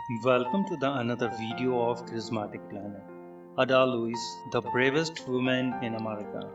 Welcome to the another video of Charismatic Planet. Ada Lewis, the bravest woman in America.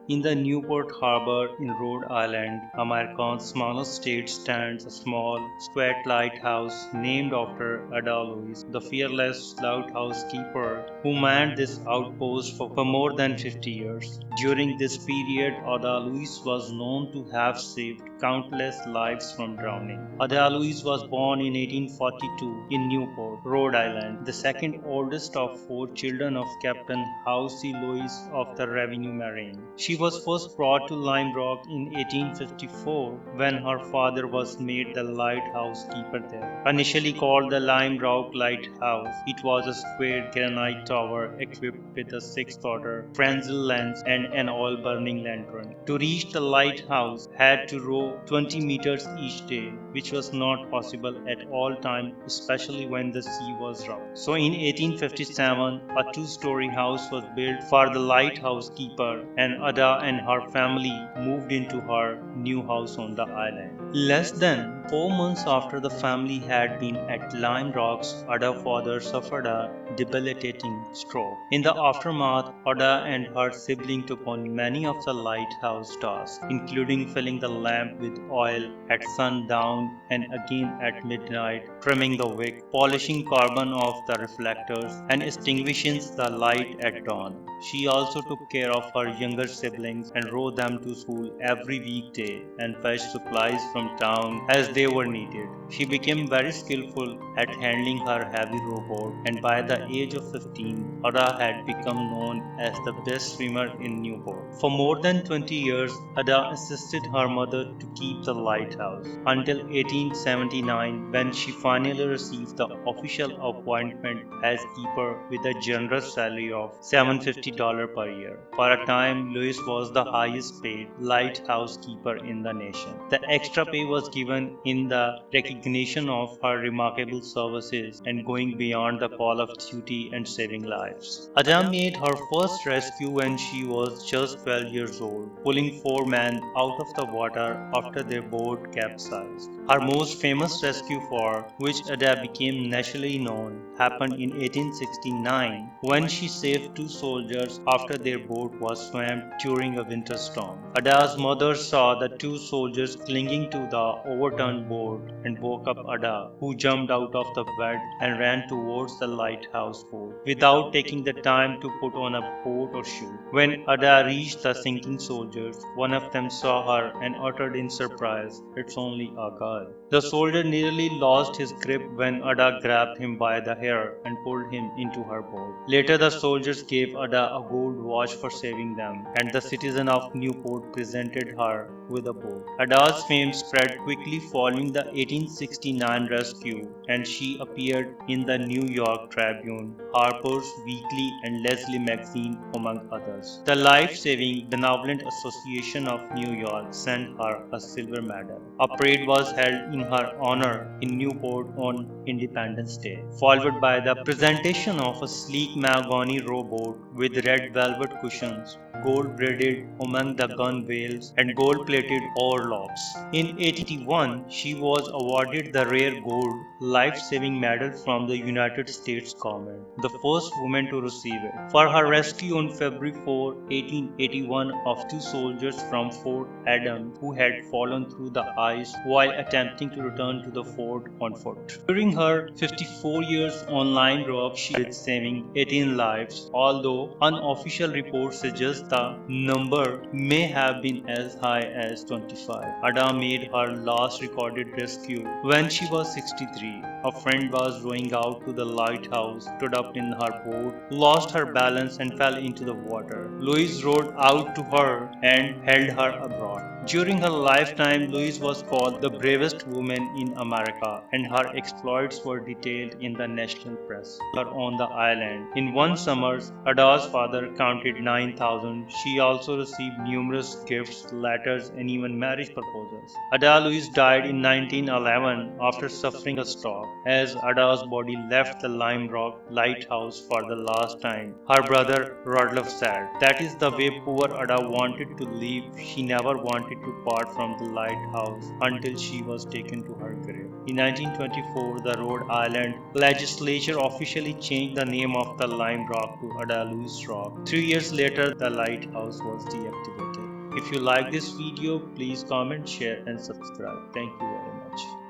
In the Newport Harbor in Rhode Island, America's smallest state, stands a small, squat lighthouse named after Ada Lewis, the fearless lighthouse keeper who manned this outpost for more than 50 years. During this period, Ada Lewis was known to have saved countless lives from drowning. Ada Lewis was born in 1842 in Newport, Rhode Island, the second oldest of four children of Captain Howe C. Lewis of the Revenue Marine. She was first brought to Lime Rock in 1854 when her father was made the lighthouse keeper there. Initially called the Lime Rock Lighthouse, it was a square granite tower equipped with a 6-order Fresnel lens and an oil-burning lantern. To reach the lighthouse, had to row 20 meters each day, which was not possible at all times, especially when the sea was rough. So in 1857, a 2-story house was built for the lighthouse keeper, and Ada and her family moved into her new house on the island. Less than 4 months after the family had been at Lime Rocks, Ada's father suffered a debilitating stroke. In the aftermath, Ada and her sibling took on many of the lighthouse tasks, including filling the lamp with oil at sundown and again at midnight, trimming the wick, polishing carbon off the reflectors, and extinguishing the light at dawn. She also took care of her younger siblings and rode them to school every weekday and fetched supplies from town as they were needed. She became very skillful at handling her heavy rowboat, and by the age of 15, Ada had become known as the best swimmer in Newport. For more than 20 years, Ada assisted her mother to keep the lighthouse until 1879, when she finally received the official appointment as keeper with a generous salary of $750 per year. For a time, Lewis was the highest paid lighthouse keeper in the nation. The extra pay was given in the recognition of her remarkable services and going beyond the call of duty and saving lives. Ada made her first rescue when she was just 12 years old, pulling 4 men out of the water after their boat capsized. Her most famous rescue, for which Ada became nationally known, happened in 1869 when she saved 2 soldiers after their boat was swamped during a winter storm. Ada's mother saw the 2 soldiers clinging to the overturned boat and woke up Ada, who jumped out of the bed and ran towards the lighthouse boat without taking the time to put on a coat or shoe. When Ada reached the sinking soldiers, one of them saw her and uttered in surprise, "It's only a girl." The soldier nearly lost his grip when Ada grabbed him by the hair and pulled him into her boat. Later, the soldiers gave Ada a gold watch for saving them, and the citizen of Newport presented her with a boat. Ada's fame spread quickly following the 1869 rescue, and she appeared in the New York Tribune, Harper's Weekly, and Leslie magazine, among others. The Life-Saving Benevolent Association of New York sent her a silver medal. A parade was held in her honor in Newport on Independence Day, followed by the presentation of a sleek mahogany rowboat with red velvet cushions, gold-braided among the gunwales, and gold-plated oarlocks. In 1881, she was awarded the Rare Gold Life-Saving Medal from the United States government, the first woman to receive it, for her rescue on February 4, 1881 of 2 soldiers from Fort Adams who had fallen through the ice while attempting to return to the fort on foot. During her 54 years on Lime Rock, she did saving 18 lives, although unofficial reports suggest the number may have been as high as 25. Ada made her last recorded rescue when she was 63. A friend was rowing out to the lighthouse, stood up in her boat, lost her balance, and fell into the water. Louise rowed out to her and held her abroad. During her lifetime, Louise was called the bravest woman in America, and her exploits were detailed in the national press. Her on the island. In one summer, Ada's father counted 9,000. She also received numerous gifts, letters, and even marriage proposals. Ada Louise died in 1911 after suffering a stroke. As Ada's body left the Lime Rock lighthouse for the last time, her brother Rodolph said, "That is the way poor Ada wanted to live. She never wanted to part from the lighthouse until she was taken to her grave." In 1924, the Rhode Island legislature officially changed the name of the Lime Rock to Ada Luiz Rock. 3 years later, the lighthouse was deactivated. If you like this video, please comment, share and subscribe. Thank you very much.